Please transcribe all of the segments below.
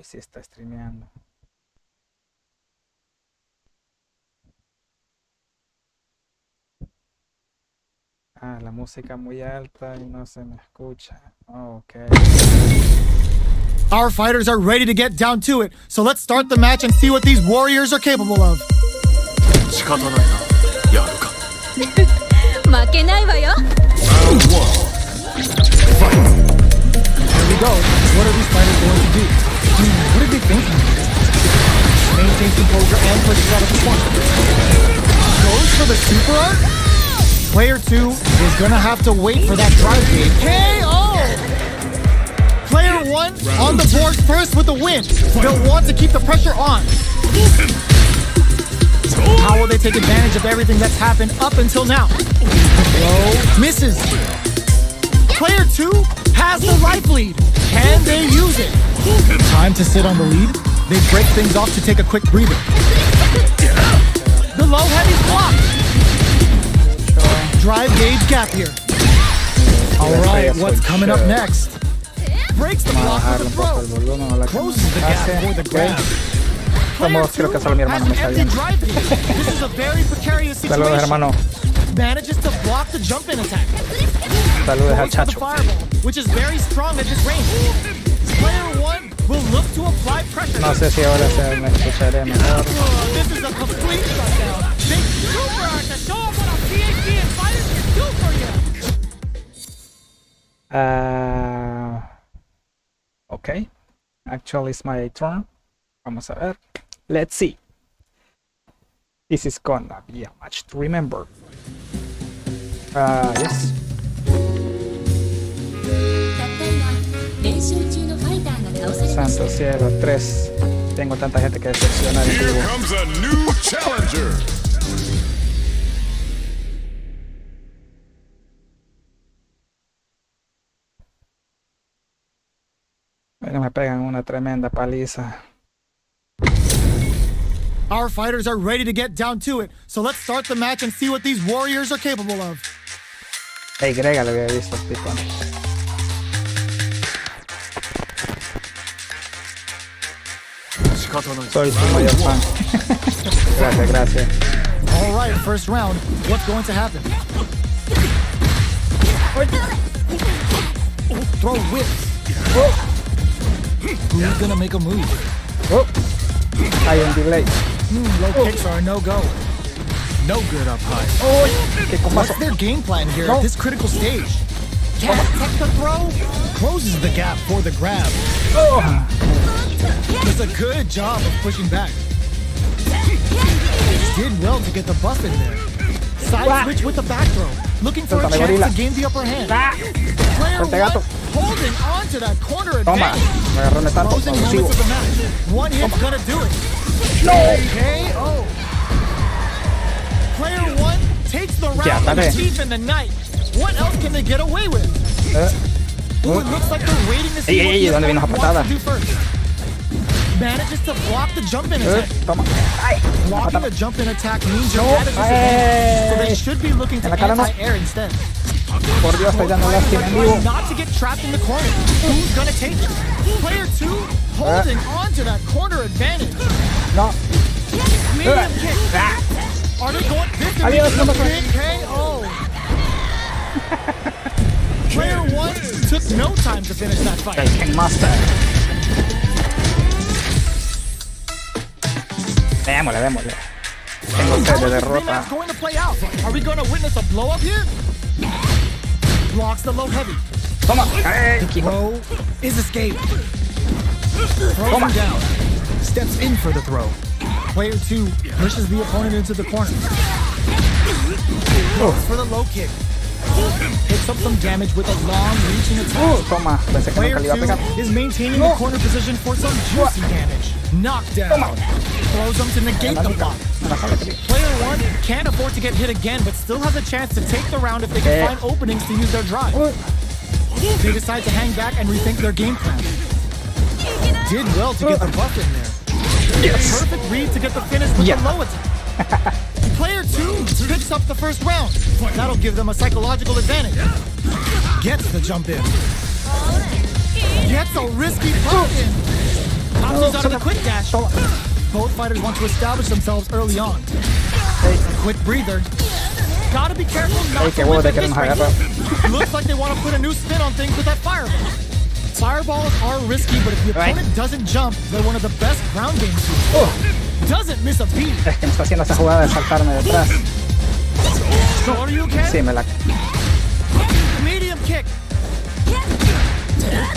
Hoy sí está streameando. Ah, la música muy alta y no se me escucha. Okay. Our fighters are ready to get down to it, so let's start the match and see what these warriors are capable of. 仕方ないな、やるか。負けないわよ。Here we go. What are these fighters going to do? What are they thinking? Maintain composure and push it out of the corner. Goes for the super art? Player 2 is gonna have to wait for that drive game. KO! Player 1 on the board first with the win. They'll want to keep the pressure on. How will they take advantage of everything that's happened up until now? Throw misses. Player 2 has the life lead. Can they use it? Time to sit on the lead. They break things off to take a quick breather. The low heavy's blocked. Drive gauge gap here. Alright, what's coming up next? Breaks the block with the throw. Closes the gap for the grab. Player 2 has an empty drive gauge. This is a very precarious Saludos, situation. hermano. Manages to block the jump in attack. Saludos al Goes for the Chacho. fireball, which is very strong at this range. Player 1 will look to apply pressure. No sé si ahora se me escucharé mejor. This is a complete shutdown. Big super art to show off what a PhD and fighters can do for you. Okay. Actually, it's my turn. Vamos a ver. Let's see. This is gonna be a match to remember. Yes. Santo cielo, 3. Tengo tanta gente que decepcionar en Here vivo. comes a new challenger. Bueno, me pegan una tremenda paliza. Our fighters are ready to get down to it, so let's start the match and see what these warriors are capable of. Hey, Grega, lo había visto el tipo. Soy su mayor fan. Gracias, gracias. All right, first round. What's going to happen? Throw whips. Who's gonna make a move? Oh, I am delayed. Low kicks are a no-go. No good up high. Oh, qué What's comazo. their game plan here No. at this critical stage? Can't protect the throw. Closes the gap for the grab. Oh, Does a good job of pushing back. Did well to get the buff in there. Side switch with the back throw. Looking for a Suéltame, chance gorila. to gain the upper hand. Player Suelte, gato. 1 holding on to that corner Toma. advantage. Me agarró el tanto. Closing Abusivo. moments of the match. One hit's gonna do it. No. KO. Player 1 takes the round Ya, with dale. teeth in the night. What else can they get away with? Ooh, it looks like they're waiting to see Ey, what ey, the ¿dónde vino esa opponent wants patada? to do first. Manages to block the jump in attack. Toma. Ay, Blocking patada. the jump in attack means you're No. at a disadvantage, so they Ay. should be looking to En la cara no. anti-air instead. Por Dios, estoy dando Players lástima are en trying vivo. not to get trapped in the corner. Who's gonna take it? Player 2 holding on to that corner advantage. No. Medium kick. Are they going? This could be Adiós, no a me big KO. Player 1 took no time to finish that fight. King Master. Démosle, démosle. Tengo sed How de is this derrota. rematch going to play out? Are we going to witness a blow up here? Blocks the low heavy. Toma. Ay, hijo. Throw is escaped. Throws him down. Steps in for the throw. Player 2 pushes the opponent into the corner. Goes for the low kick. Picks up some damage with a long reaching attack. Toma. Pensé que Player nunca le iba a 2 pegar. is maintaining the corner position for some juicy damage. Knockdown. Throws him to negate the block. Player 1 can't afford to get hit again, but still has a chance to take the round if they can find openings to use their drive. They decide to hang back and rethink their game plan. Did well to get the buff in there. Yes. Perfect read to get the finish with Yeah. the low attack. Player 2 picks up the first round. That'll give them a psychological advantage. Gets the jump in. Gets a risky pump in. bounces out of the quick dash. Both fighters want to establish themselves early on. A quick breather. Gotta be careful not to whip at this rate. Looks like they want to put a new spin on things with that fireball. Fireballs are risky, but if the opponent doesn't jump, they're one of the best ground game tools. Doesn't miss a beat. Es que me está haciendo esa jugada de saltarme detrás. Sí, me la... Medium kick.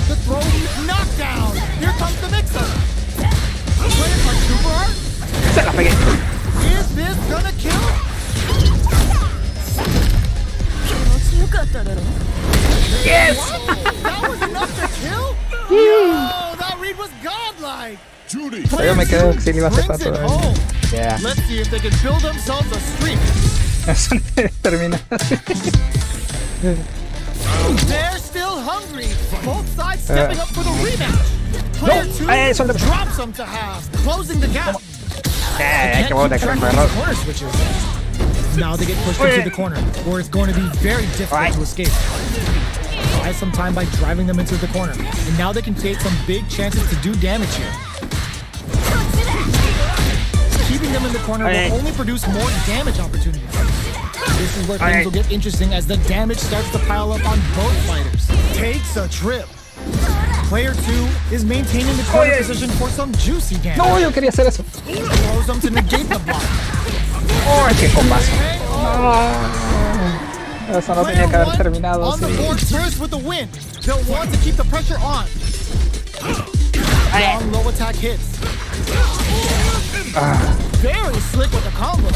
The throw, knockdown. Here comes the mix-up. Player punch super hard. Se la pegué. Is this gonna kill? Yes! That was enough to kill? Yo, that read was godlike. Judy. Yo me quedo si le iba a hacer Brings it tanto. home. Yeah. Let's see if they can build themselves a streak. Eso termina. They're still hungry. Both sides stepping up for the rematch. Player two drops them to half, closing the gap. Hay que volver a Track error. these corner switches. Now they get pushed into the corner, where it's going to be very difficult to escape. Buy some time by driving them into the corner, and now they can take some big chances to do damage here. Keeping them in the corner will only produce more damage opportunities. This is where things will get interesting as the damage starts to pile up on both fighters. Takes a trip. Player 2 is maintaining the corner position for some juicy damage. No, yo quería hacer eso. Throws them to negate the block. ¡Oh, qué combazo! No, eso no tenía que haber terminado on the así. board first with the win. They'll want to keep the pressure on. Long low attack hits. Very slick with the combo.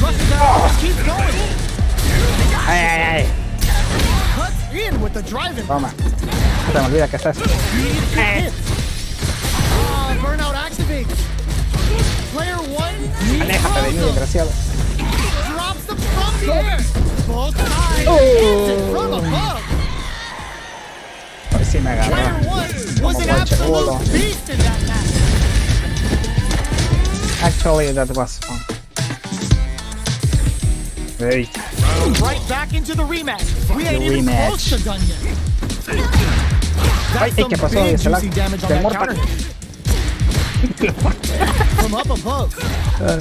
Rushes out, just keeps going. ¡Ay, ay, ay! Cuts in with the driving. Toma. No te me olvida que estás. Burnout activates. Player 1 Aléjate de mí, desgraciado. drops them from the air. Both sides hits it from above. Hoy sí me agarró. Player 1 was an absolute beast in that match. Actually, that was fun. Very. Right back into the rematch. We ain't even rematch. close to done yet. Ay, That's ¿qué some pasó? big Se la- juicy damage on del that mortal. counter hit. From up above,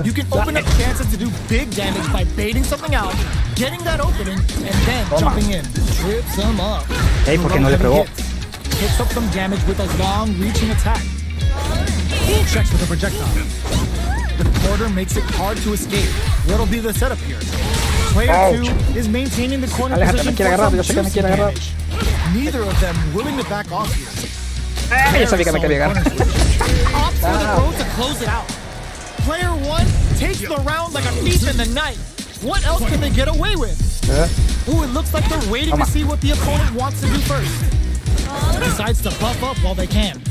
you can open up chances to do big damage by baiting something out, getting that opening, and then jumping in. Trips them up. Ey, ¿por qué no le pegó? Picks up some damage with a long reaching attack. Checks with a projectile. The quarter makes it hard to escape. What'll be the setup here? Player Ouch. 2 is maintaining the corner Aléjate, position me quiere for agarrar, some yo sé que me juicy quiere agarrar. damage. Neither of them willing to back off here. Ay, ya sabía que me quería agarrar. Opts for the throw to close it out. Player 1 takes the round like a thief in the night. What else can they get away with? Ooh, it looks like they're waiting to see what the opponent wants to do first. Decides to buff up while they can.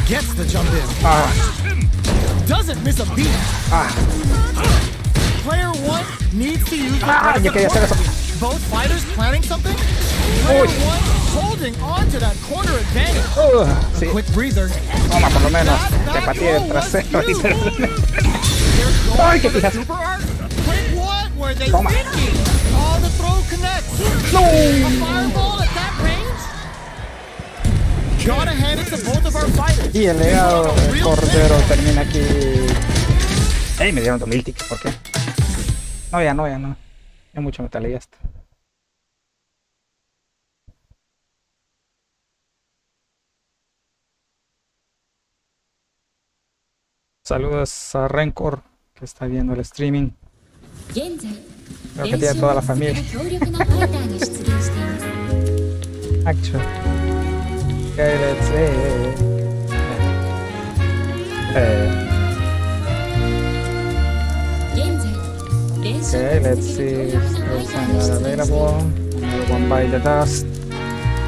Gets the jump in. Doesn't miss a beat. Player 1 needs to use the ya quería hacer eso. Both fighters planning something? Player 1 holding on to that corner advantage. Sí. Quick breather. Toma, por lo menos. Te pateé el trasero. Ay, qué pijas. Super art? Quick what? Were they Toma. thinking? Oh, the throw connects. No. A fireball at that range? Gotta hand it to both of our fighters. Y el legado de Cordero termina aquí. Ey, me dieron 2000 tickets, ¿por qué? No, ya no. Ya mucho metal y ya está. Saludos a Rencor, que está viendo el streaming. Creo que tiene toda la familia. Actually. Okay, let's see. Okay, let's see if there's another available. Another one by the dust.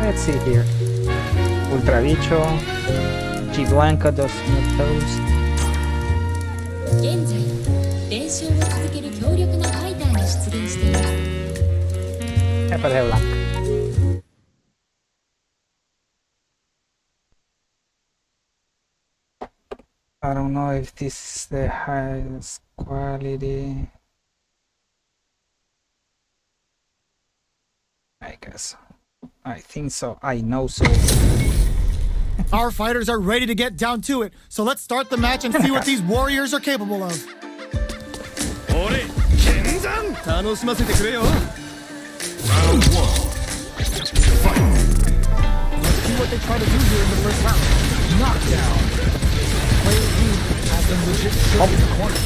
Let's see here. Ultra Bicho. G Blanca does not toast. 現在練習を続ける強力なファイターに出現しています。 Ya parece Blanca. I don't know if this is the highest quality. I guess. I think so. I know so. Our fighters are ready to get down to it, so let's start the match and see what these warriors are capable of. Ore, Kenzan! 楽しませてくれよ. Round 1. Fight! See what they try to do here in the first round. Knockdown. Player B has them legit still in the corner.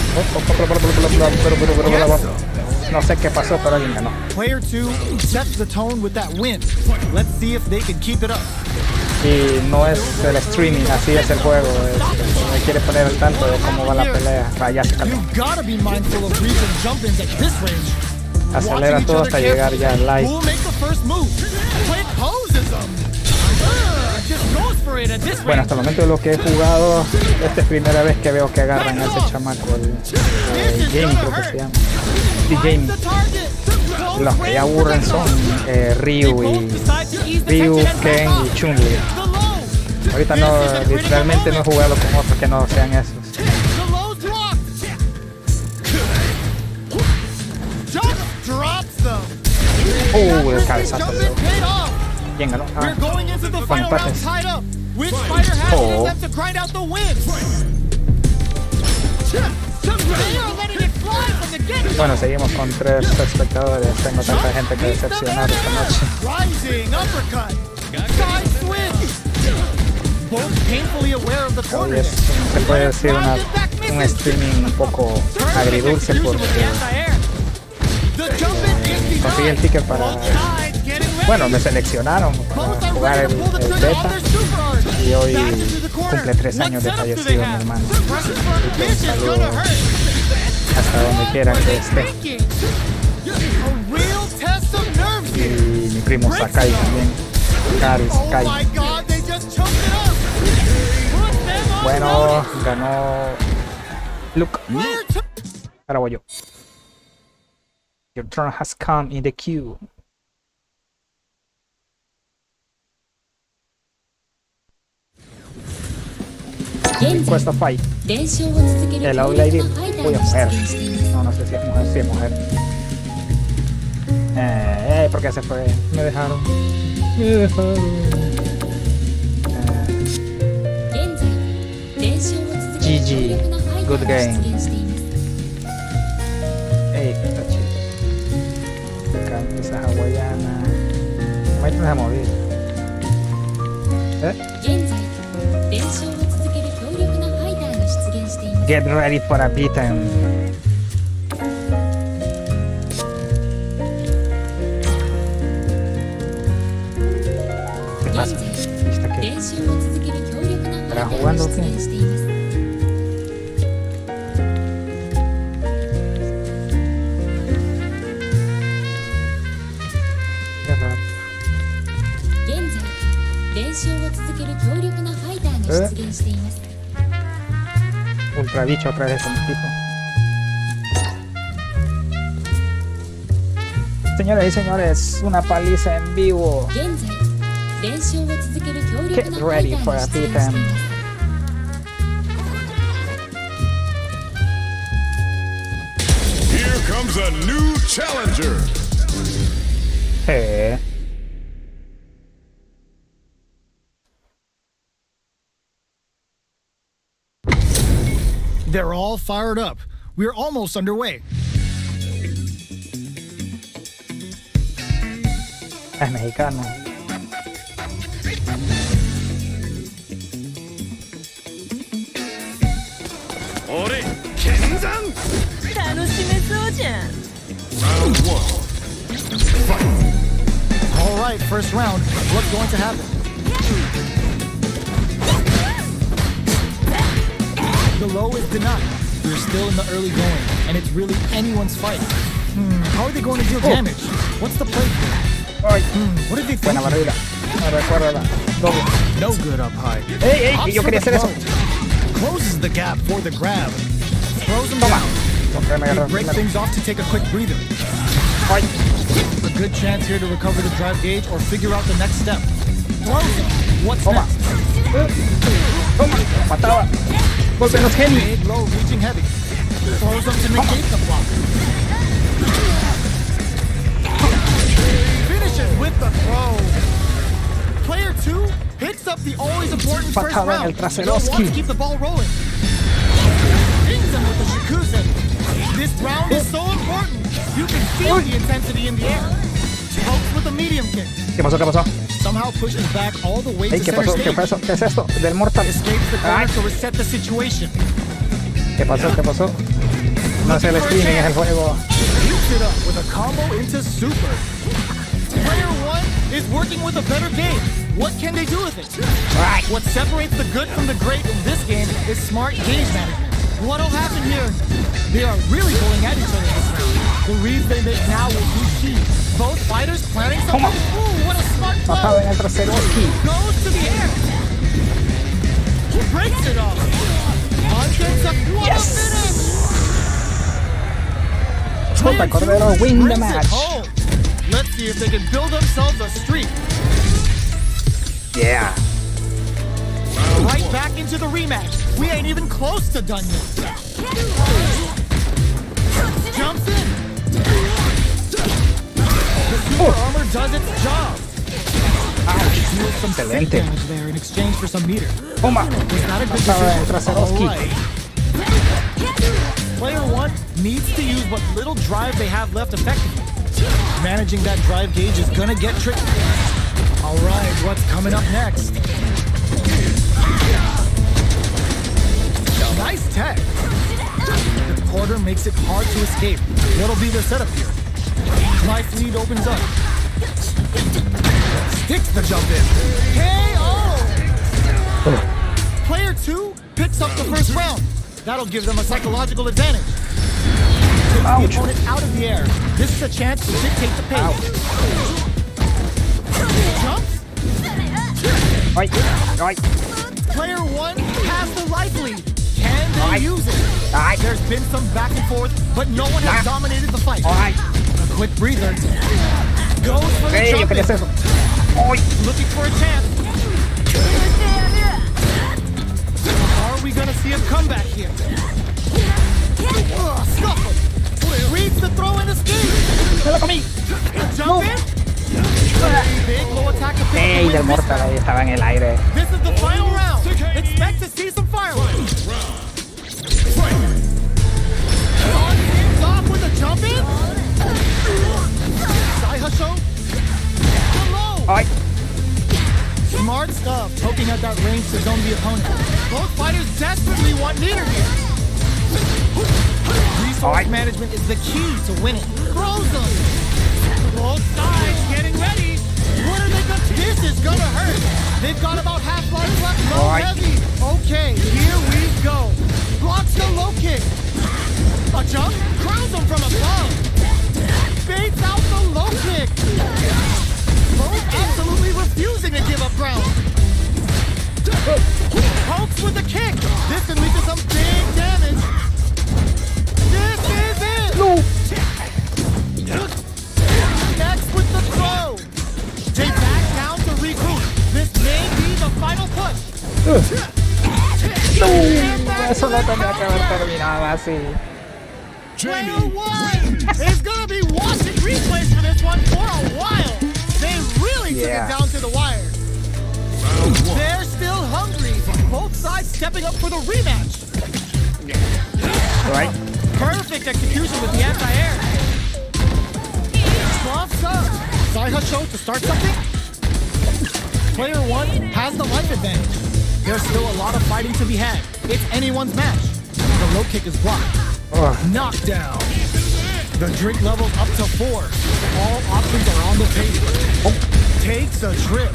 No sé qué pasó, pero alguien ganó. Player 2 sets the tone with that win. Let's see if they can keep it up. Y no es el streaming, así es el juego. Me quiere poner al tanto de cómo va la pelea. Ya se calmó. You gotta be mindful of reach and jump-ins at this range. Acelera todo hasta llegar ya al live. Who'll make the first move? Quick poses them. Just goes for it at this Bueno, hasta el momento de lo que he jugado, esta es primera vez que veo que agarran a ese chamaco, el Game creo que se llama. Sí, Game. Los que ya aburren son Ryu, Ken y Chun-Li. Ahorita no, literalmente no he jugado con otros que no sean esos. El cabezazo. ¿Quién ganó? Ah, con empates. Oh. Bueno, seguimos con 3 espectadores. Tengo tanta gente que decepcionar esta noche. Hoy es, se puede decir, un streaming un poco agridulce porque conseguí el ticket para... Bueno, me seleccionaron para jugar el beta y hoy cumple 3 años de fallecido mi hermano. Un saludo hasta donde quiera que esté. Y mi primo Zakai también. Zakai. Bueno, ganó Luke. Ahora voy yo. Your turn has come in the queue. Request a fight. El Lady. Voy a mujer. No, no sé si es mujer. Sí, es mujer. ¿Por qué se fue? Me dejaron. GG. Good game. Ey, está chido. Camisa hawaiana. ¿Cómo hay que dejar morir? Get ready for a beatdown. ¿Qué pasa? ¿Viste que estará jugando o qué? Qué raro. Ultra bicho otra vez con el tipo. Señoras y señores, una paliza en vivo. Get ready for a beatdown. Here comes a new challenger. Hey. They're all fired up. We're almost underway. Es mexicano. Ore, Kenzan! Round 1. Fight! All right, first round. What's going to happen? The low is denied. We're still in the early going, and it's really anyone's fight. How are they going to deal damage? What's the play? Ay, What did they think? buena barrida. Me recuerda la doble. No good up high. Ey, Opts yo for quería the hacer eso. throw. Closes the gap for the grab. Throws him Toma. down. Porque me agarró. He breaks things off to take a quick breather. Ay, A good chance here to recover the drive gauge or figure out the next step. Throws him. What's toma. next? Toma. Mataba. Golpe los genios. Mid low, reaching heavy. Throws him to negate the block. Finishes with the throw. Player 2 picks up the always important first Patada en el round. He'll traseroski. want to keep the ball rolling. Pings him with the Shikusen. This round is so important. You can feel the intensity in the air. Pokes with a medium kick. ¿Qué pasó? ¿Qué pasó? Somehow pushes back all the way Ey, to ¿qué center pasó? ¿Qué stage. pasó? ¿Qué es esto? Del Mortal. Escapes the corner Ay. to reset the situation. ¿Qué pasó? ¿Qué pasó? No es el streaming, es el juego. Beats it up with a combo into super. Player 1 is working with a better game. What can they do with it? Ay. What separates the good from the great in this game is smart gauge management. What'll happen here? They are really going at each other this round. The reads they make now will be key. Both fighters planning something. Ooh, what a smart Patada en throw! el traseroski. Goes to the air. Breaks it off. Gets a Yes! Player JKordero two win the brings it match. home. Let's see if they can build themselves a streak. Yeah. Right back into the rematch. We ain't even close to done yet. Jumps in. The super armor does its job. Deals some sick Excelente. damage there in exchange for some meter. Toma. Was not a good Patada en el decision. traseroski. Alright. Player 1 needs to use what little drive they have left effectively. Managing that drive gauge is gonna get tricky. Alright, what's coming up next? Nice tech. The quarter makes it hard to escape. What'll be the setup here? Nice lead opens up. Sticks the jump in. KO! Player 2 picks up the first round. That'll give them a psychological advantage. Takes the opponent out of the air. This is a chance to dictate the pace. Jumps. Ay. Ay. Player 1 has the life lead. Can they use it? Ay. There's been some back and forth, but no one has dominated the fight. Ay. A quick breather. Goes for the Ey, yo jump quería in. hacer eso. Ay. Looking for a chance. Are we gonna see a comeback here? Scuffle. Reads the throw and escape. Me la comí. Jump in. Very big low attack to pick up the Ey, win del this Mortal round. ahí estaba en el aire. This is the final round. Expect to see some fireworks. Things off with a jump in. Zakai. Below. Ay. Smart stuff, poking at that range to zone the opponent. Both fighters desperately want meter here. Resource management is the key to winning. Throws them. Both sides getting ready. What are they gonna? This is gonna hurt. They've got about half life left. Low heavy. Okay, here we go. Blocks the low kick. A jump. Crowns him from above. Baits out the low kick. Both absolutely refusing to give up ground. Pokes with a kick. This can lead to some big damage. This is it. No. Next with the throw. They back down to regroup. This may be the final push. Eso no tenía que haber terminado así. Player 1 is gonna be watching replays for this one for a while. They really took it down to the wire. They're still hungry. Both sides stepping up for the rematch. Right. Perfect execution with the anti-air. Sloughs up. Zakai to start something. Player 1 has the life advantage. There's still a lot of fighting to be had. It's anyone's match. The low kick is blocked. Knockdown. The drink level's up to 4. All options are on the table. Takes a trip.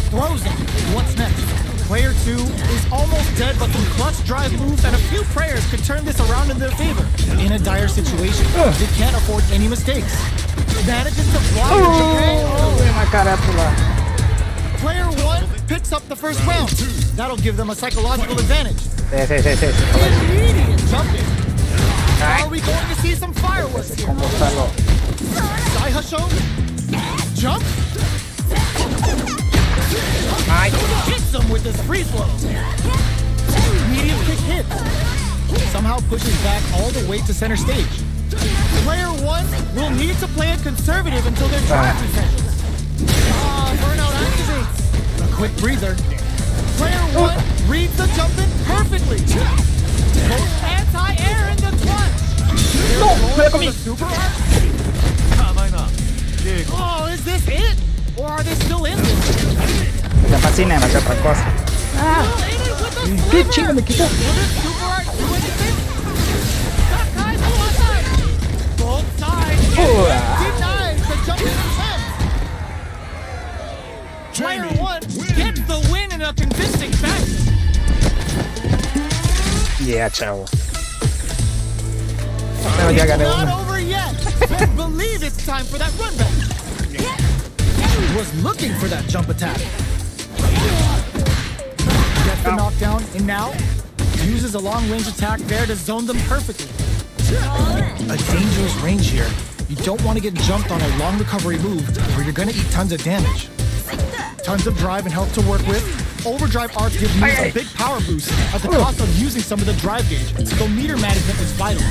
Throws him. What's next? Player 2 is almost dead, but some clutch drive moves and a few prayers could turn this around in their favor. In a dire situation, they can't afford any mistakes. Manages to block the Una carátula. Player 1 picks up the first round. That'll give them a psychological advantage. Sí. Immediate jumping. Are we going to see some fireworks here? ¿Cómo usarlo? Zakai jump. Ay. Hits him with this free flow. Medium kick hit. Somehow pushes back all the way to center stage. Player 1 will need to play it conservative until their drive resets. Burnout activates. A quick breather. Player 1 reads the jump in perfectly. Both anti-air in the clutch. No, me la comí. Super art. Oh, is this it? Or are they still in this? Me fascina demasiado otra cosa. Still in it with the Qué sliver. chingo me quitó. Will this super art do anything? Zakai suicide. Both sides denies the jumping attempt. Player 1 gets the win in a convincing fashion. Yeah, chavo. Pero ya gané It's not uno. over yet. Best believe it's time for that run back. Was looking for that jump attack. Gets the knockdown, and now uses a long-range attack there to zone them perfectly. A dangerous range here. You don't want to get jumped on a long recovery move, or you're going to eat tons of damage. Tons of drive and health to work with. Overdrive arts give you a big power boost at the cost of using some of the drive gauge, so meter management is vital.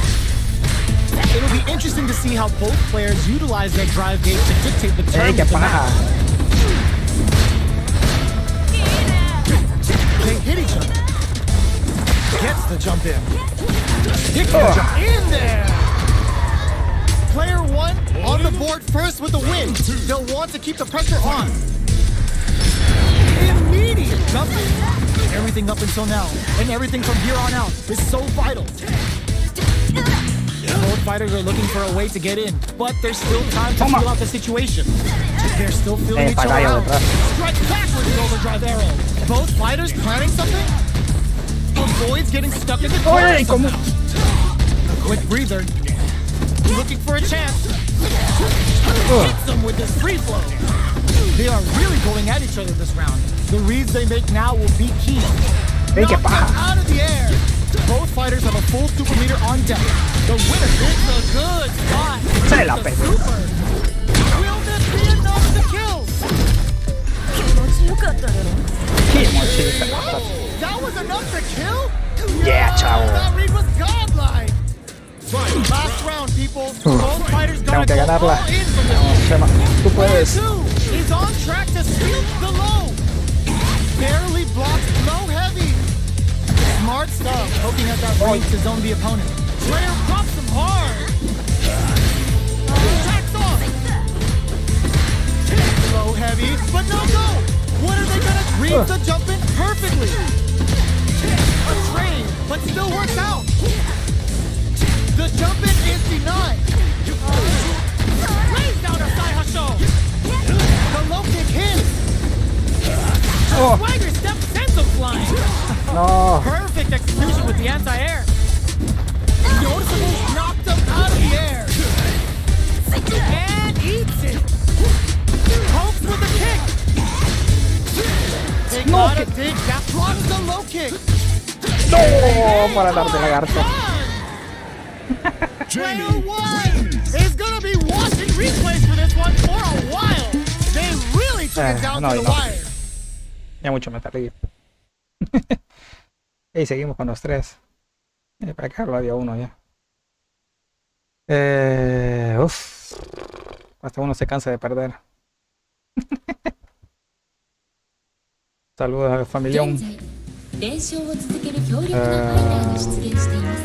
It'll be interesting to see how both players utilize their drive gauge to dictate the terms Qué of the paja. match. They hit each other. Gets the jump in. Gets the jump in there. Player 1 on the board first with the win. They'll want to keep the pressure on. Immediate jump in. Everything up until now, and everything from here on out is so vital. Both fighters are looking for a way to get in, but there's still time to feel out the situation. They're still feeling each other out. Strike back with the overdrive arrow. Both fighters planning something? Avoids getting stuck in the corner somehow. A quick breather. Looking for a chance. Hits them with this free flow. They are really going at each other this round. The reads they make now will be key. Knocked out of the air. Both fighters have a full super meter on deck. The winner hits a good spot. Se la The pegó. super. Will this be enough to kill? That was enough to kill? Yeah, chavo. That read was godlike. Last round, people. Both fighters Tengo gotta que go ganarla. all in from this. Chema, tú Player puedes. 2 is on track to steal the low. Barely blocks low heavy. Smart stuff, poking at that range to zone the opponent. Player drops him hard. Attacks on. Low heavy, but no go. What are they gonna read the jump in perfectly? A trade, but still works out. The jump in is denied. Lays down a side hustle. The low kick hits. Swagger step sends him flying. No. Perfect execution with the anti-air. Noticeable knocked him out of the air. And eats it. Hopes with a kick. They gotta dig. That blocks the low kick. No, para darte lagarto. Player 1 is gonna be watching replays for this one for a while. They really took it down to the wire. Ya mucho me perdí. Y seguimos con los tres. Para acá lo había uno ya. Hasta uno se cansa de perder. Saludos al familión. 現在連勝を続ける強力なファイターが出現しています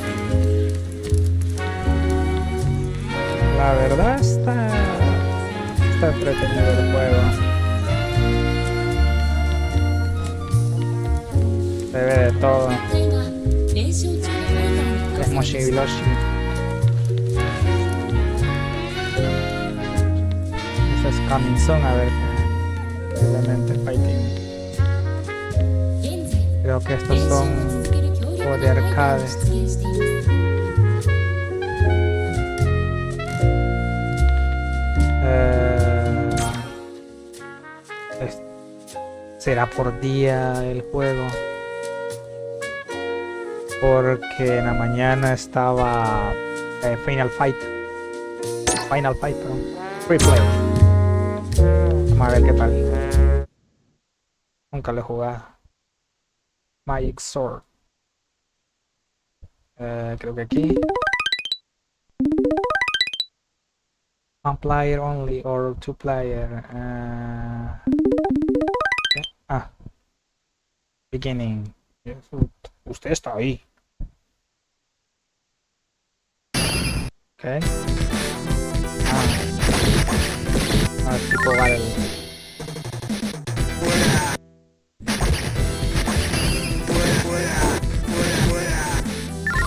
La verdad está entretenido el juego. Se ve de todo. タイが連勝中のファイターに Es 勝 Moshi 利 Biloshi. Este es Coming Soon, a ver qué. Obviamente fighting. 現在 Creo que 連 estos 勝を son 続ける強力なファイターが出現しています será por día el juego, porque en la mañana estaba Final Fight, perdón. Free Play. Vamos a ver qué tal. Nunca lo he jugado. Magic Sword. Creo que aquí. One player only or two player. Beginning. Usted está ahí. Ok. Tipo vale.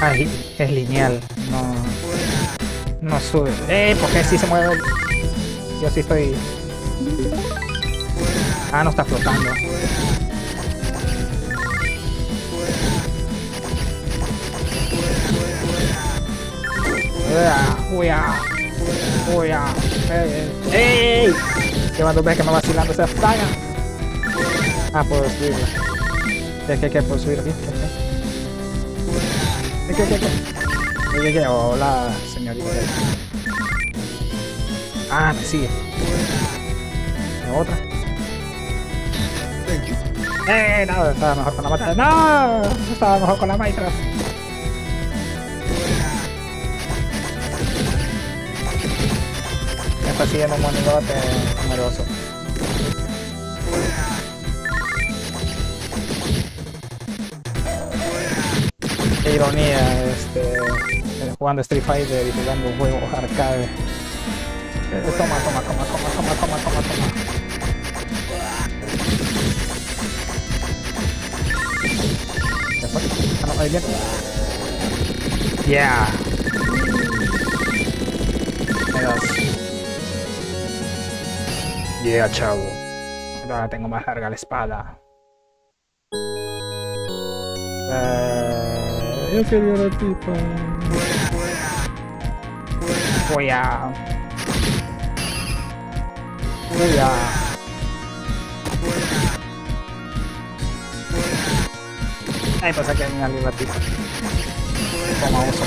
Ay, es lineal. No sube. ¿Por qué sí se mueve? Yo sí estoy. No está flotando. ¡Ey! Llevan 2 veces que me vacilando esa plaga. Puedo subirla. ¿Qué puedo subir aquí? ¿Qué? Hola, señorita. Me sigue. Otra. No, estaba mejor con la maitra. No, estaba mejor con la maitra. Me está siguiendo un monigote numeroso. Qué ironía, jugando Street Fighter y jugando un juego arcade. Toma. Ahí viene. Yeah. Me das. Yeah, chavo. Ahora tengo más larga la espada. Yo quería la tipa. Voy a. Pasa que hay una luz tipa. Toma, uso.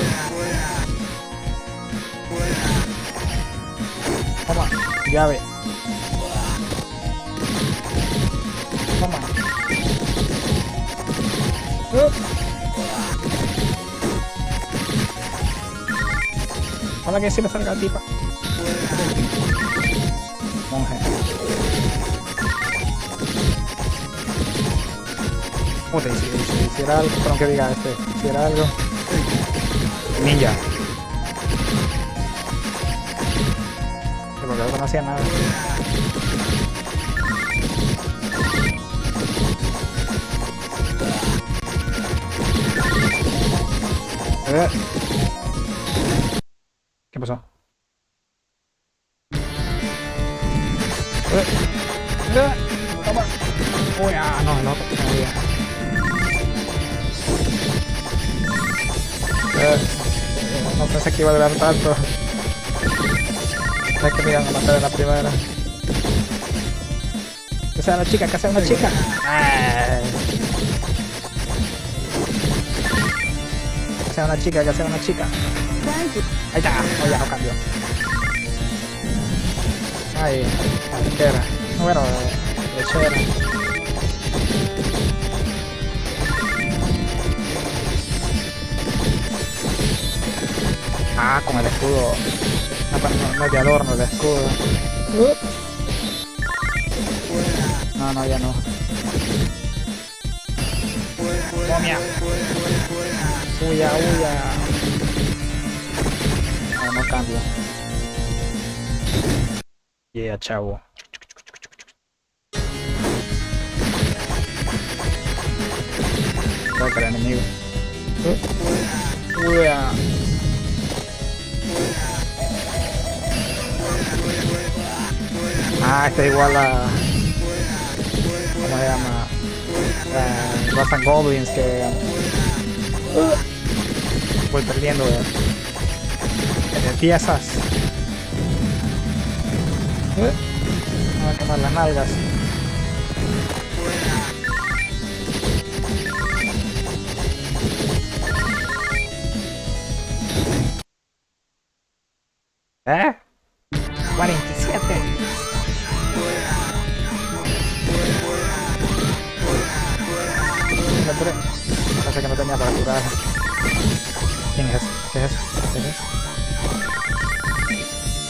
Toma, llave. Toma. Hola, que si me salga la tipa. Monje. Puta, si hiciera algo, pero que diga hiciera algo. Ninja. Porque algo no hacía nada. ¿Qué pasó? Toma. Uy, no, el otro. No pensé que iba a durar tanto. Es que me iban a matar en la primera. Que sea una chica, que sea una chica. Que sea una chica, que sea una chica. Ahí está, ya no cambió. Ay, lechera. Bueno, lechera. Con el escudo. No es de adorno el escudo. No, ya no. Momia. Huya. No cambio. Yeah, chavo. Saca el enemigo. Huya. Está igual a. ¿Cómo se llama? Ghosts and Goblins que. Voy perdiendo de piezas. Me voy a quemar las nalgas. ¿Eh? 47. Parece que no tenía para curar. ¿Quién es? ¿Qué es? ¿Qué es?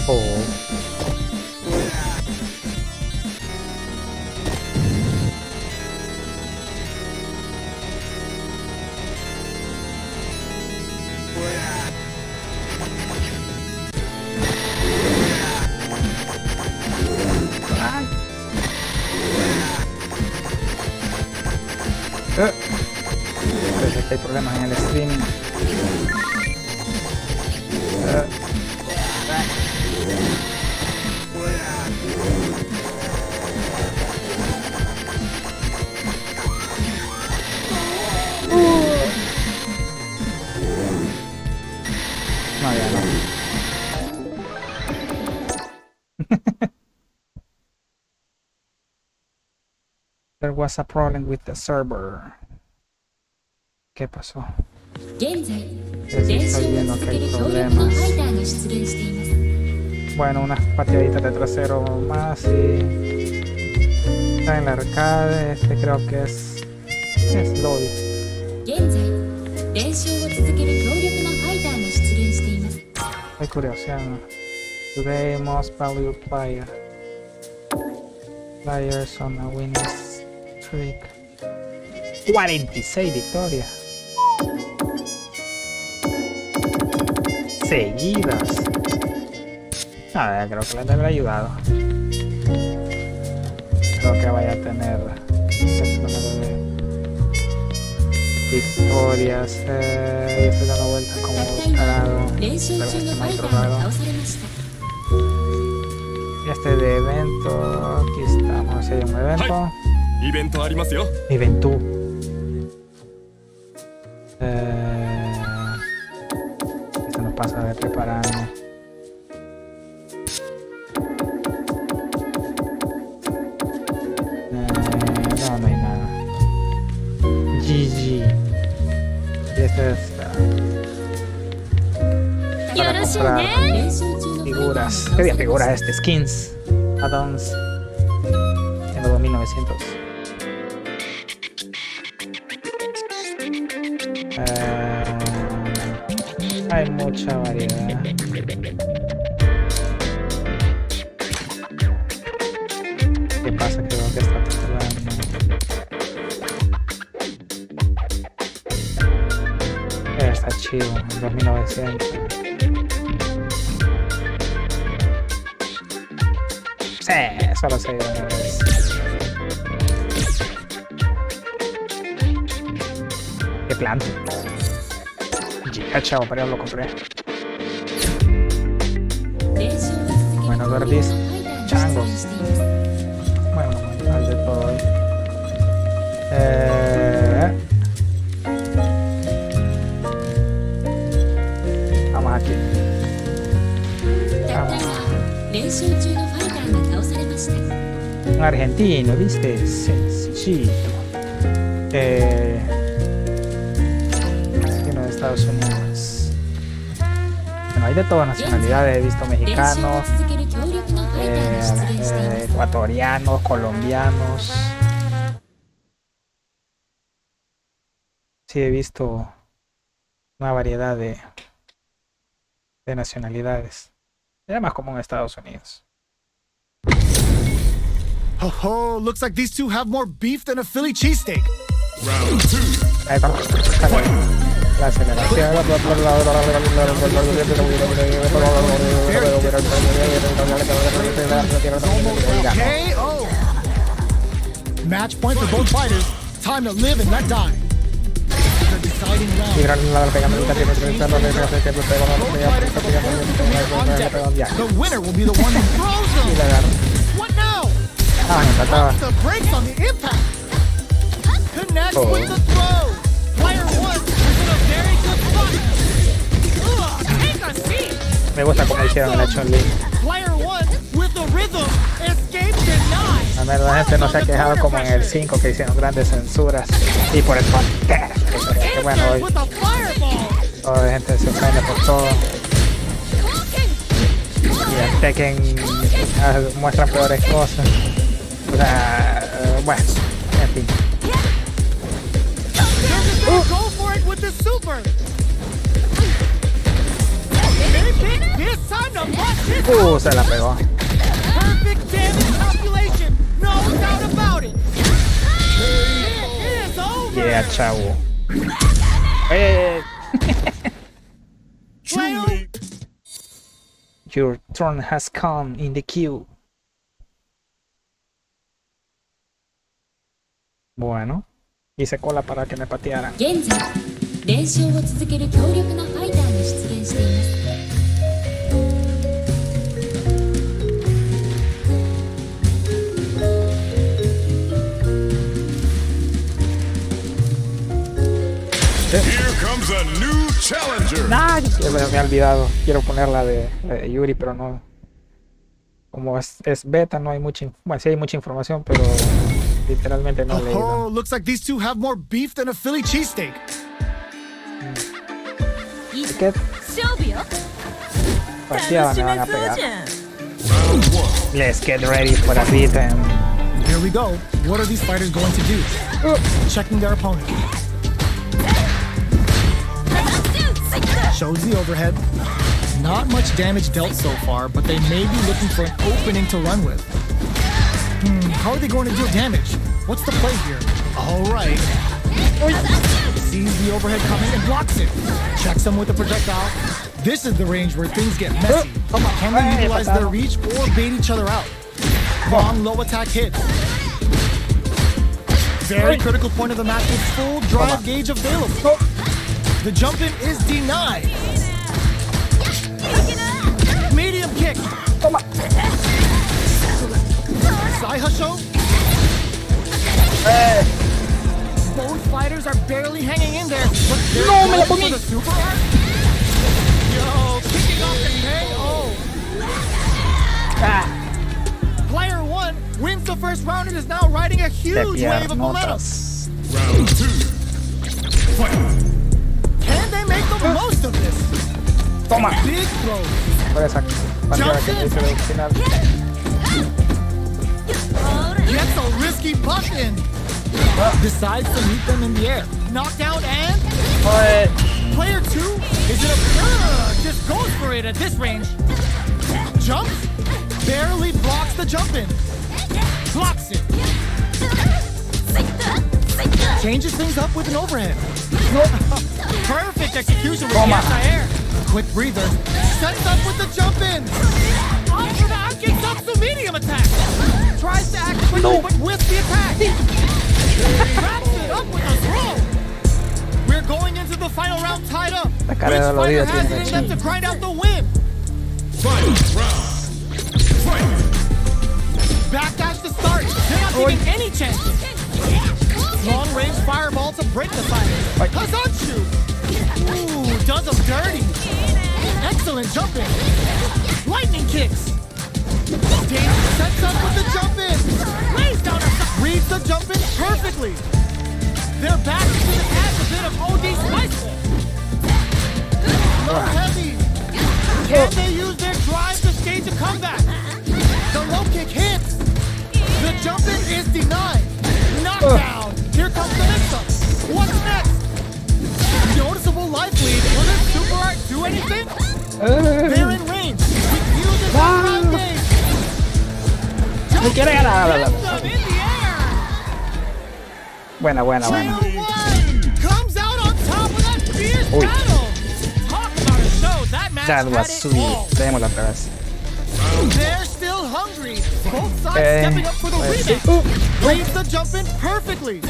Oh. hay problemas en el streaming. No, ya no. There was a problem with the server. ¿Qué pasó? 現在 Estoy 練習を viendo 続 que ける hay 強力な problemas. ファイターが出現しています Bueno, unas pateaditas de trasero más y... Está en la arcade, este creo que es lobby. 現在練習を続ける強力なファイターが出現しています Estoy curioseando. Today most valuable player. Players on a winning streak. 46 victorias. Seguidas. Creo que le debe ayudado. Creo que vaya a tener ese número de victorias. Estoy dando vueltas como たった今 tarado. 練習中の Pero フ este ァイタ maestro ーが raro. 倒されました Este de evento. Aquí estamos. Si hay un evento. イベントありますよ。 Evento. Esto nos pasa de preparando. No, no hay nada. GG. Y este es para よろしい comprar ね。練習中のファイターが figuras. 倒 ¿Qué さ día れました figuras este? Skins. Add-ons. Tengo 2900. Hay mucha variedad. ¿Qué pasa? Que veo que está tardando. Está chido, 2900. Sí, solo sé de una vez. ¿Qué plan? Ya, chavo, para lo compré. 練習を続ける強力なファイターが出現しています Bueno, hay de todo hoy. Vamos aquí. たった今練習中のファイターが倒されました Un argentino, ¿viste? Sencillito. Uno de Estados Unidos. Bueno, hay de todas nacionalidades. He visto 練習を mexicanos, 続ける強力なファイターが出現しています ecuatorianos, colombianos. Sí, he visto una variedad de nacionalidades. Es más común en Estados Unidos. Ho ho, looks like these two have more beef than a Philly cheesesteak. Round 2. Ahí está. La aceleración. KO! Match point for both fighters. Time to live and let die. The deciding round. The winner will be the one who throws them. What now? Pumps the brakes on the impact. Connects with the throw. Player one is in a very good spot. Take a seat. Me gusta como hicieron el hecho en link. Player one with the rhythm. Escape denied. A menos la gente no se ha quejado como en el 5 que hicieron grandes censuras. Y por el contexto. Que bueno, hoy With a fireball. toda la gente se ofende por todo. Y en Tekken muestran peores cosas. O sea, bueno, en fin. Go for it with the super. This time to bust it. Se la pegó. Perfect damage calculation. No doubt about it. It is over. Yeah, chavo. Player Your turn has come in the queue. Bueno, hice cola para que me patearan. 現在練習を続ける強力なファイターが出現しています。Here comes a new challenger. Nah, me he olvidado. Quiero poner la de Yuri, pero no. Como es beta, no hay mucha. Bueno, sí hay mucha información, pero literalmente no he Oh, leído. looks like these two have more beef than a Philly cheesesteak. ¿Qué 勝負よ partida me van a pegar? じゃん Round 1. Let's get ready for a beat and... Here we go. What are these fighters going to do? Checking their opponent. Shows the overhead. Not much damage dealt so far, but they may be looking for an opening to run with. How are they going to deal damage? What's the play here? All right. Sees the overhead coming and blocks it. Checks him with a projectile. This is the range where things get messy. Can they utilize their reach or bait each other out? Long low attack hits. Very critical point of the match with full drive gauge available. The jump in is denied. Medium kick. Sai Hasho. Both fighters are barely hanging in there, but they're going for the super art. Yo, kicking off the pay. Oh. Player 1 wins the first round and is now riding a huge wave of momentum. Round 2. Fight. Can they make the most of this? Toma. Big throw. Por esa partida que te hice del final. Gets a risky buff in. Decides to meet them in the air. Knockdown and player 2 is in a just goes for it at this range. Jumps, barely blocks the jump in. Blocks it. Changes things up with an overhead. Perfect execution with the anti-air. Quick breather. Sets up with the jump in. Off for the kicks up the medium attack. Tries to act quickly but with the attack. Wraps it up with a throw. We're going into the final round tied up. Which fighter has it in them to grind out the win? Final round. Fight. Backdash to start. They're not taking any chances. Long-range fireball to break the fight. Hazanchu! Ooh, does him dirty. Excellent jumping. Lightning kicks. Dana sets up with the jump in. Lays down a reads the jump in perfectly. They're back to the pass a bit of OD spiceful. Low heavy. Can they use their drive to stage a comeback? The low kick hits. The jump in is denied. Knockdown. Here comes the mix-up. What's next? Noticeable life lead. Will this super art do anything? They're in range. Uses the drive gauge. Jump in the air. Buena. Player 1 comes out on top of that fierce battle. Talk about a show. That match That had was it sweet. all. Démosla otra vez. They're still hungry. Both sides stepping up for the rematch. Reads the jump in perfectly.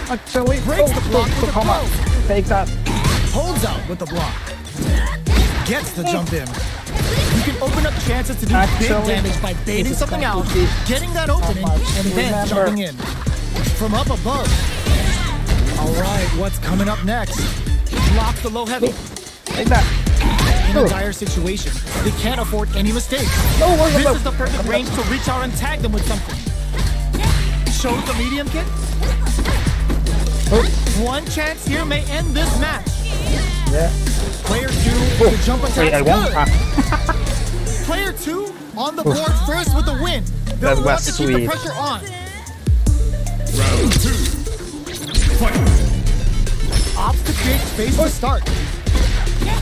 Actually, Breaks the block with the come on. throw. Take that. Holds out with the block. Gets the jump in. You can open up chances to do big damage by baiting something out, getting that opening, and then jumping in. From up above. All right, what's coming up next? Block the low heavy. Take that. In a dire situation, they can't afford any mistakes. This is the perfect range to reach out and tag them with something. Shows the medium kick. One chance here may end this match. Yeah. Player 2, the jump Wait, I attack won't. good. Player 2 on the board first with the win. They'll That want was to keep the sweet. pressure on. Round 2. Fight. Opts to create space to start.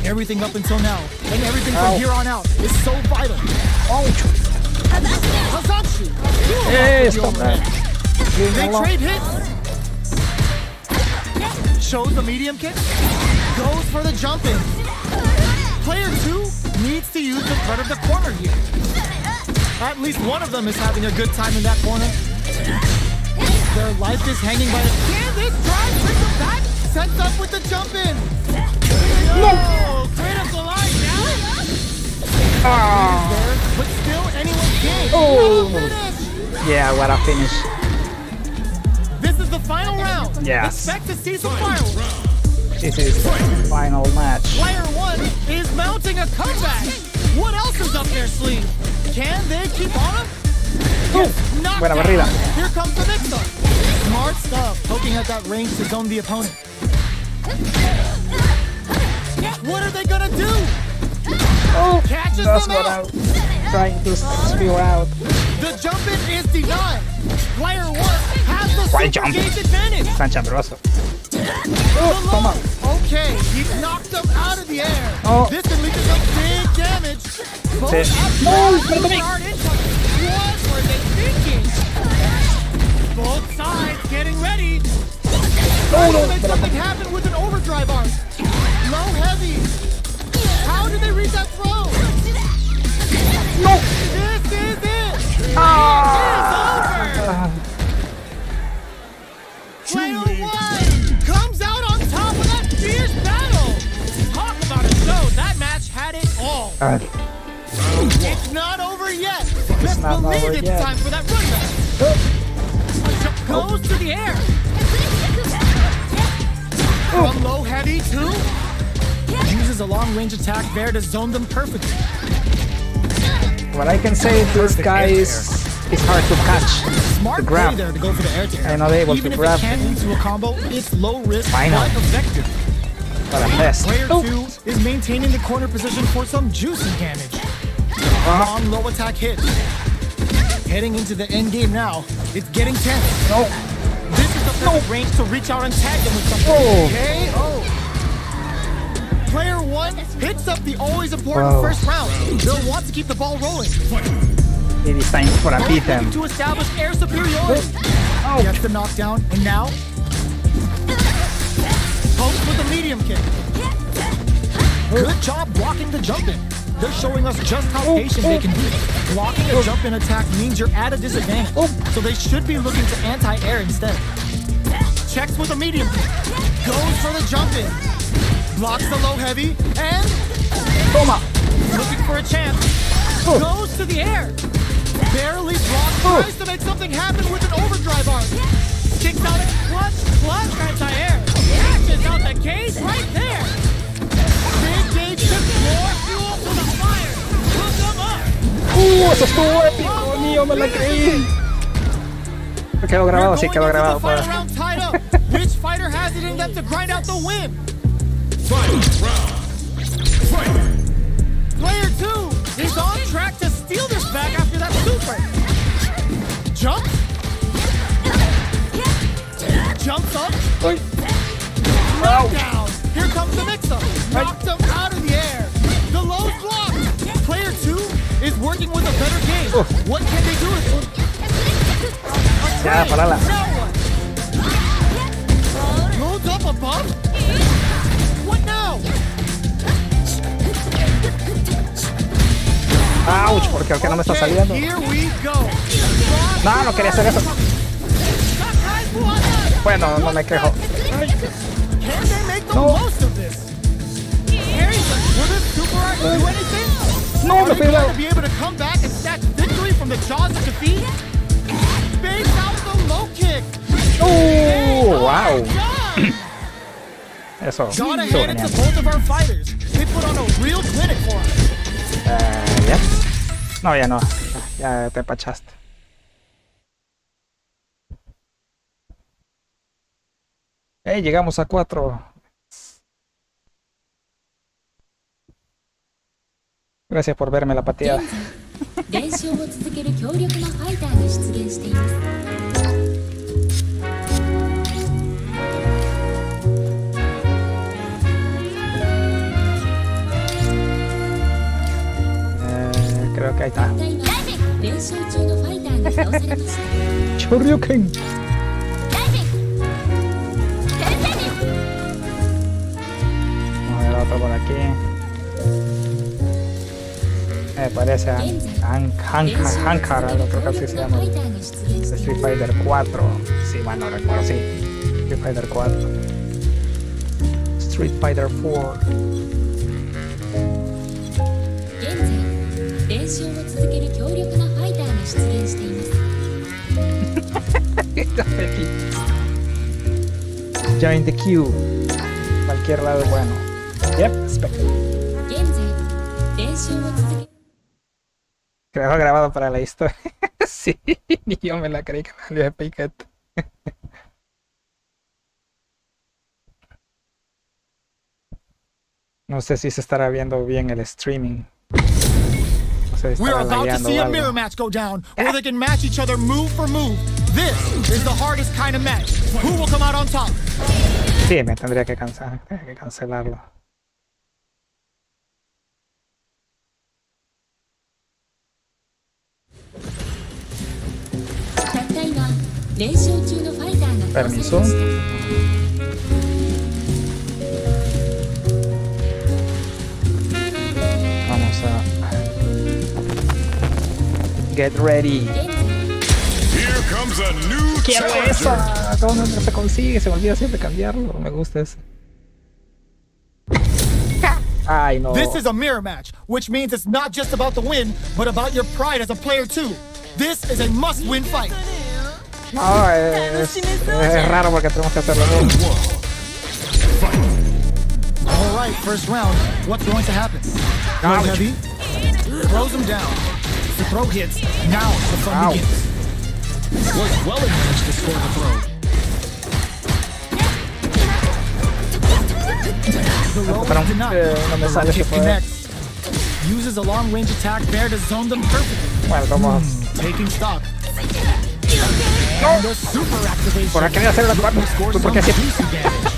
Everything up until now, and everything from here on out is so vital. Hazanchu! Hey, stop that. They trade hits. Shows the medium kick. Goes for the jump in. Player 2 needs to use the front of the corner here. At least one of them is having a good time in that corner. Their life is hanging by the... Can this drive bring them back? sets up with the jump in. No! Critical line now. There, but still anyone's game. Oh. Finish. Yeah, what a finish. This is the final round. Yes. Expect to see some fireworks. This is the final match. Player 1 is mounting a comeback. What else is up their sleeve? Can they keep on him? Knocked Buena down. barrida. Here comes the mix-up. Smart stuff, poking at that range to zone the opponent. What are they gonna do? Oh, Catches that's them what out. I'm trying to spew out. The jump in is denied. Player 1 has the Why super jump? gauge advantage. Tan chambroso. The toma. low. Okay, he knocked them out of the air. Oh. This can lead to some big damage. Both Sí. up- espérate a mí. Hard incoming. What were they thinking? Both sides getting ready. Trying to make something happen with an overdrive arc. Low heavy. How did they read that throw? No. This is it. Ah. It's over. Player 1 comes out on top of that fierce battle. Talk about a show. That match had it all. It's not over yet. Let's not believe over it's yet. time for that run back. A jump goes to the air. From low heavy too. Uses a long range attack there to zone them perfectly. What I can say, this guy is hard to catch. Smart The grab. play there to go for the air tear. I'm not able Even to if grab it can't lead to a combo, it's low risk Final. but effective. But a mess. Player 2 is maintaining the corner position for some juicy damage. Long low attack hit. Heading into the end game now. It's getting tense. No. This is the perfect range to reach out and tag them with something. Oh. KO. Player 1 hits up the always important Wow. first round. They'll want to keep the ball rolling. It is time for a Both beat them. looking to establish air superiority. Oh. Gets the knockdown, and now pokes with a medium kick. Good job blocking the jump in. They're showing us just how patient they can be. Blocking a jump in attack means you're at a disadvantage, so they should be looking to anti-air instead. Checks with a medium kick. Goes for the jump in. Blocks the low heavy, and Toma. looking for a chance. Goes to the air. Barely blocks, tries to make something happen with an overdrive arc. Kicks out a clutch anti-air. Catches out the cage right there. Big gauge to more fuel to the fire. Hook them up. Eso estuvo épico, mío, me la creí. Quedó grabado, sí, quedó grabado. Final round tied up. Which fighter has it in them to grind out the win? Final round. Fight. Player 2 is on track to steal this back after that super. Jump. Jumps up. Uy. Knockdown. Here comes the mix-up. Knocked him out of the air. The low's blocked. Player 2 is working with a better game. What can they do with it? Ya, parala. Now what? Loads up a bump? What now? Ouch, porque el que no me está saliendo. Here we go. No, no quería hacer eso. Zakai's one. Bueno, no me quejo. Can they make the No. most of this? Harrison, will this super art do anything? No, Are me they fui going lado. to be able to come back and snatch victory from the jaws of defeat? Base out the low kick. Wow. God. Eso, Got estuvo ahead into genial. both of our fighters. They put on a real clinic for us. Ya. No, ya no. Ya te empachaste. Llegamos a 4. Gracias por verme la pateada. 現在練習を続ける強力なファイターが出現しています Creo que ahí está. ただいま練習中のファイターが倒されました Choryuken. Vamos a ver otro por aquí. Me parece Hankar, algo creo que así se llama. ファイターが出現してい Street Fighter 4. Sí, bueno, recuerdo, sí. Street Fighter 4. Street Fighter 4. 現在練習を続ける強力なファイターが出現しています Join the queue. Cualquier lado es bueno. Yep, espectacular. 現在練習を続け Creo grabado para la historia. Sí, ni yo me la creí que me salió de piquete. No sé si se estará viendo bien el streaming. No sé si We're estará about to lagueando see o a algo. mirror match go down, where they can match each other move for move. This is the hardest kind of match. Who will come out on top? Sí, me tendría que cancelarlo. Permiso. Vamos a get ready. Here comes a new Quiero challenger. esa. ¿Dónde se consigue? Se me olvida siempre cambiarlo. Me gusta ese. Ay, no. This is a mirror match, which means it's not just about the win, but about your pride as a player too. This is a must-win fight. No, es raro porque tenemos que hacerlo. All right, first round. What's going to happen? Throw Ouch. heavy. Throws him down. The throw hits. Now the fun Ow. begins. Was well managed to score the throw. The low Pero, is denied. no me The sale low ese kick poder. connects. Uses a long-range attack there to zone them perfectly. Bueno, vamos. Taking stock. And the super activation. Por aquí voy a hacer una cuarta. Scores ¿Tú por some qué así? juicy damage.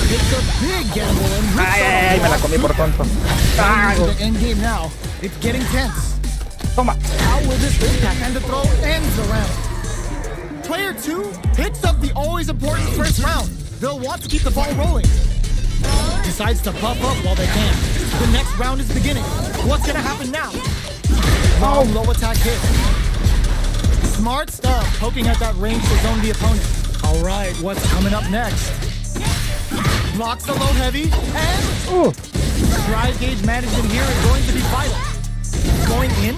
It's a big gamble and rips Ay, out ay, a ay, me la lot. comí por tonto. Ay, To the end game now. It's getting tense. toma. How will this impact? And the throw ends the round. Player 2 picks up the always important first round. They'll want to keep the ball rolling. Decides to buff up while they can. The next round is beginning. What's gonna happen now? Long low attack hit. Smart stuff, poking at that range to zone the opponent. All right, what's coming up next? Blocks the low heavy, and Ooh. drive gauge management here is going to be vital. Going in,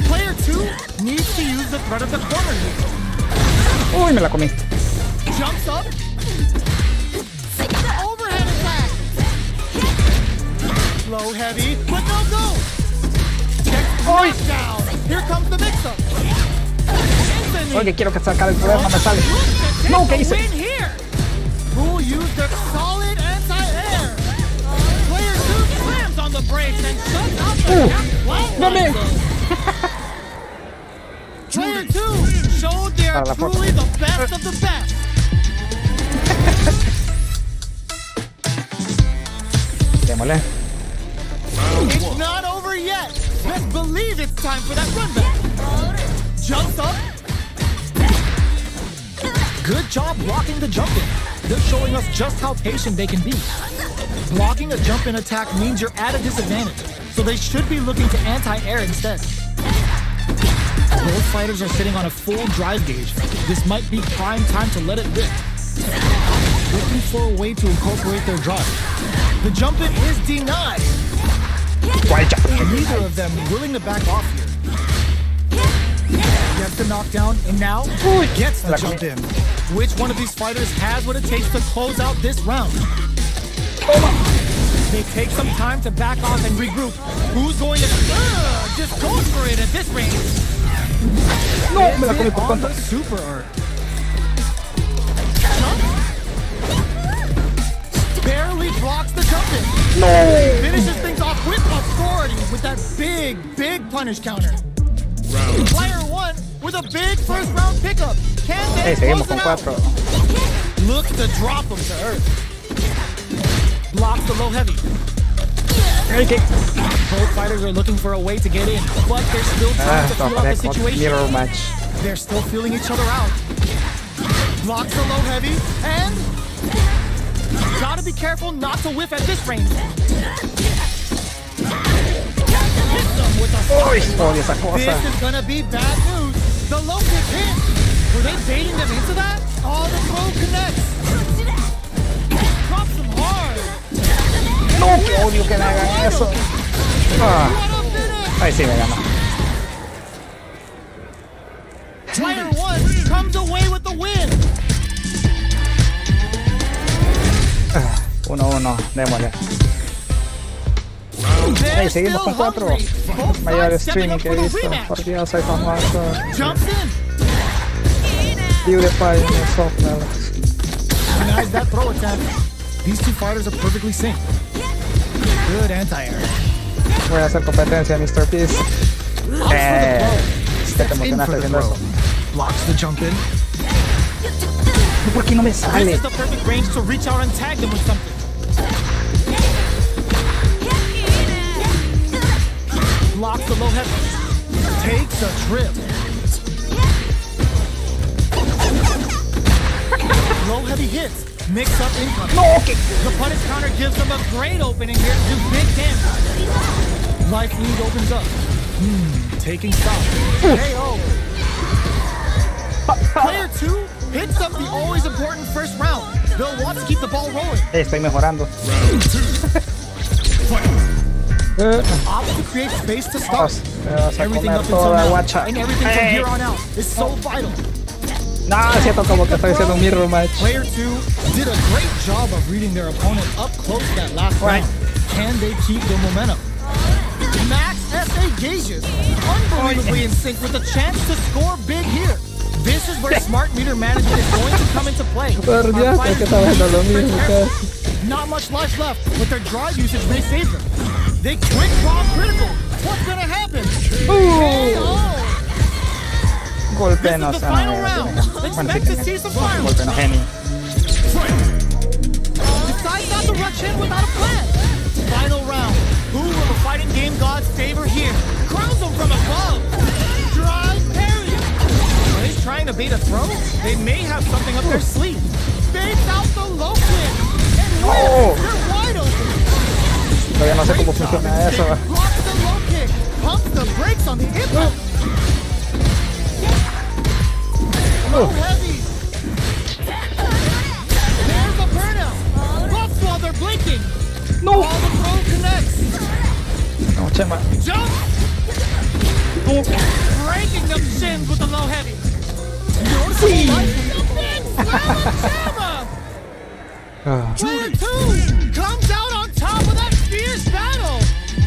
player 2 needs to use the threat of the corner here. Uy, me la comí. Jumps up. Overhead attack. Low heavy, but no go. Checks knockdown. Here comes the mix-up. Oye, quiero que sacar el poder, no me sale. No, ¿qué hice? Win here. Who used the solid anti-air? Player 2 slams on the brakes and shuts out the dame. Player 2 showed they are Para la foto. truly the best of the best. Démosle. It's not over yet. Best believe it's time for that run back. Jumps up. Good job blocking the jump in. They're showing us just how patient they can be. Blocking a jump in attack means you're at a disadvantage, so they should be looking to anti-air instead. Both fighters are sitting on a full drive gauge. This might be prime time to let it rip. Looking for a way to incorporate their drive. The jump in is denied. Neither of them willing to back off here. Gets the knockdown, and now gets the jump in. Which one of these fighters has what it takes to close out this round? They take some time to back off and regroup. Who's going to just go for it at this range? No, me la comí Is it por on tonto. the super art? Barely blocks the jump in. No. Finishes things off with authority with that big punish counter. Player 1 with a big first round pickup. Can they Seguimos close con it out? 4. Looks to drop him to earth. Blocks the low heavy. Both fighters are looking for a way to get in, but there's still time to feel out the situation. Mirror match. They're still feeling each other out. Blocks the low heavy, and gotta be careful not to whiff at this range. Hits them with a Uy, odio esa cosa. This is gonna be bad news. The low kick hit. Were they baiting them into that? Oh, the throw connects. Drops them hard. Odio que me hagan eso. Ah, ahí sí me ganó. Player 1 comes away with the win. 1-1, démosle. Hey, seguimos con 4. Mayor streaming que he visto. Por Dios, soy famoso. Jumps in. PewDiePie en el soft level. Denies that throw attempt. These two fighters are perfectly synced. Good anti-air. Voy a hacer competencia, Mr. Peace. Que te emocionaste haciendo eso. Blocks the jump in. ¿Por qué no me This sale? is the perfect range to reach out and tag them with something. Blocks the low heavy. Takes a trip. Low heavy hits. Mix up incoming. No, okay. The punish counter gives them a great opening here to do big damage. Life lead opens up. Taking stock. KO. Player 2 hits up the always important first round. They'll want to keep the ball rolling. Estoy mejorando. Opts to create space to start. Me vas a Everything comer up until toda now guacha. and everything from here on out is so vital. No, siento como que estoy haciendo un mirror match. Player 2 did a great job of reading their opponent up close that last round. Can they keep the momentum? Max SA gauges, unbelievably in sync with a chance to score big here. This is where smart meter management is going to come into play. Por Dios, es que estaba haciendo lo mismo casi. Not much life left, but their drive usage may save them. They quick draw critical. What's gonna happen? Golpe This no is the sana. final round. Expect to see some fireworks. Golpe no geni. Decides not to rush in without a plan. Final round. Who will the fighting game gods favor here? Crowns them from above. Drive parry. Are they trying to bait a throw? They may have something up their sleeve. Baits out the low kick. And they're wide open. Todavía no sé cómo funciona eso. Blocks the low kick. Pumps the brakes on the impact. Low heavy. There's a burnout. Buffs while they're blinking. No. All the throw connects. No, Chema. Jump. Breaking them shins with the low heavy. Sí. Player 2 comes out on top of that fierce battle.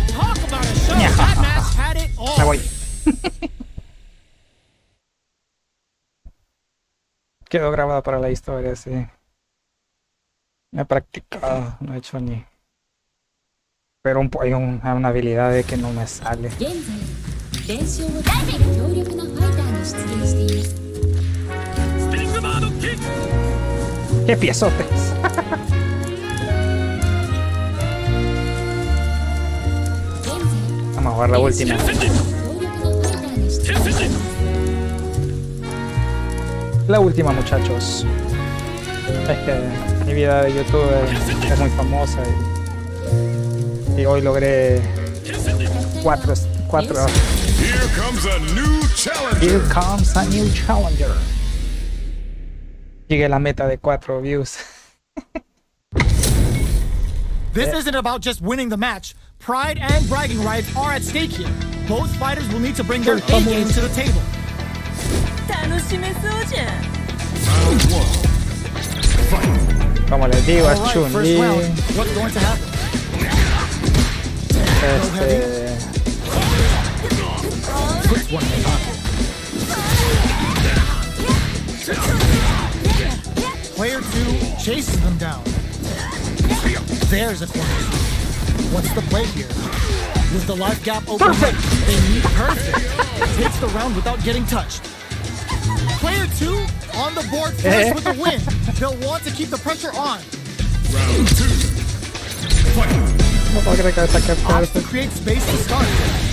Talk about a show. That match had it all. Me voy. Quedó grabado para la historia, sí. Me he practicado, no he hecho ni. Pero hay una habilidad de que no me sale. 現在練習を続ける強力なファイターが出現しています ¡Qué piezotes! Vamos a jugar la última. La última, muchachos. Es que mi vida de youtuber es muy famosa y hoy logré 4. Here comes a new challenger. Here comes a new challenger. Llegué a la meta de 4 views. This isn't about just winning the match. Pride and bragging rights are at stake here. Both fighters will need to bring their A game to the table. Como les digo, es All right, first Chun-Li. round. What's going to happen? Puts one in the pocket. Player 2 chases them down. There's a corner. What's the play here? With the life gap open, they need perfect. Takes the round without getting touched. Player 2 on the board first with the win. They'll want to keep the pressure on. Round 2. Fight. No puedo creer que saqué Opts to perfect. create space to start.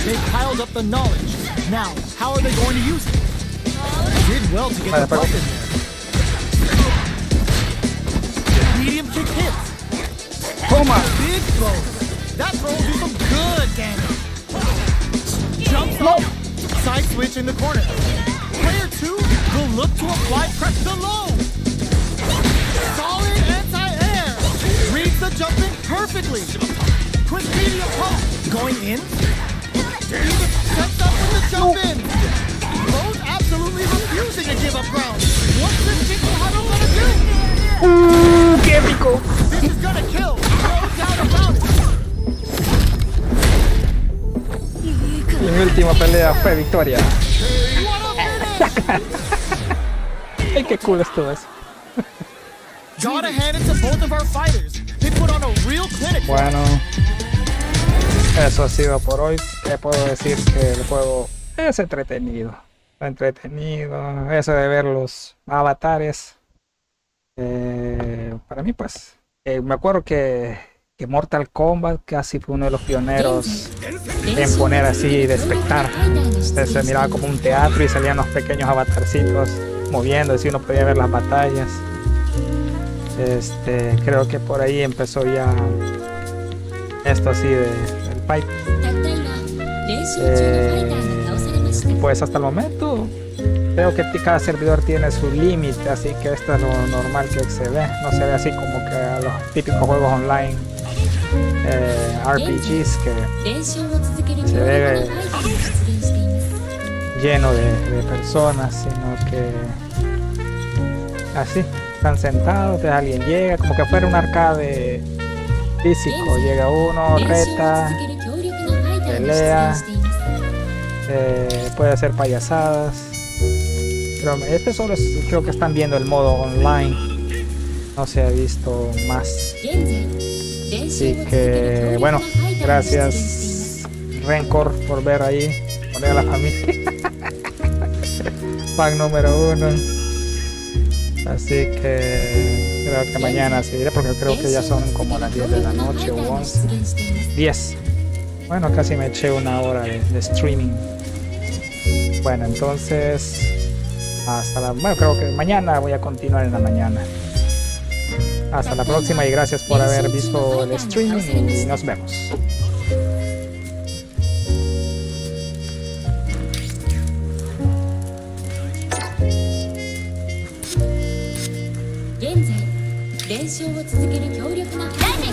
They've piled up the knowledge. Now, how are they going to use it? Did well to get the bump in there. Medium kick hits. Toma! Big throw. That throw will do some good damage. Jumps up. Side switch in the corner. Player 2 will look to apply pressure to low. Solid anti-air. Reads the jump in perfectly. Twisty approach. Going in. Sets up with the jump in. Rose absolutely refusing to give up ground. What's this JKordero gonna do? ¡Qué épico! This is gonna kill. No doubt about it. Y mi última pelea fue victoria. ¡Ay, qué cool estuvo eso! Gotta hand it to both of our fighters. They put on a real clinic. Bueno, eso ha sido por hoy. Te puedo decir que el juego es entretenido. Entretenido. Eso de ver los avatares. Para mí, pues, me acuerdo que Mortal Kombat casi fue uno de los pioneros en poner así de espectar. Se miraba como un teatro y salían los pequeños avatarcitos moviéndose y uno podía ver las batallas. Creo que por ahí empezó ya esto así del fight. Pues hasta el momento creo que cada servidor tiene su límite, así que esto es lo normal que se ve. No se ve así como que a los típicos juegos online, RPGs, que se ve lleno de personas, sino que así están sentados, alguien llega, como que fuera un arcade físico. Llega uno, reta, pelea, puede hacer payasadas. Pero solo creo que están viendo el modo online, no se ha visto más. Así que bueno, gracias Rencor por ver ahí, poner a la familia. Fan número 1. Así que creo que mañana seguiré, porque creo que ya son como las 10 de la noche o 11. 10. Bueno, casi me eché una hora de streaming. Bueno, entonces bueno, creo que mañana voy a continuar en la mañana. Hasta la próxima y gracias por haber visto el streaming y nos vemos. 練習を続ける強力な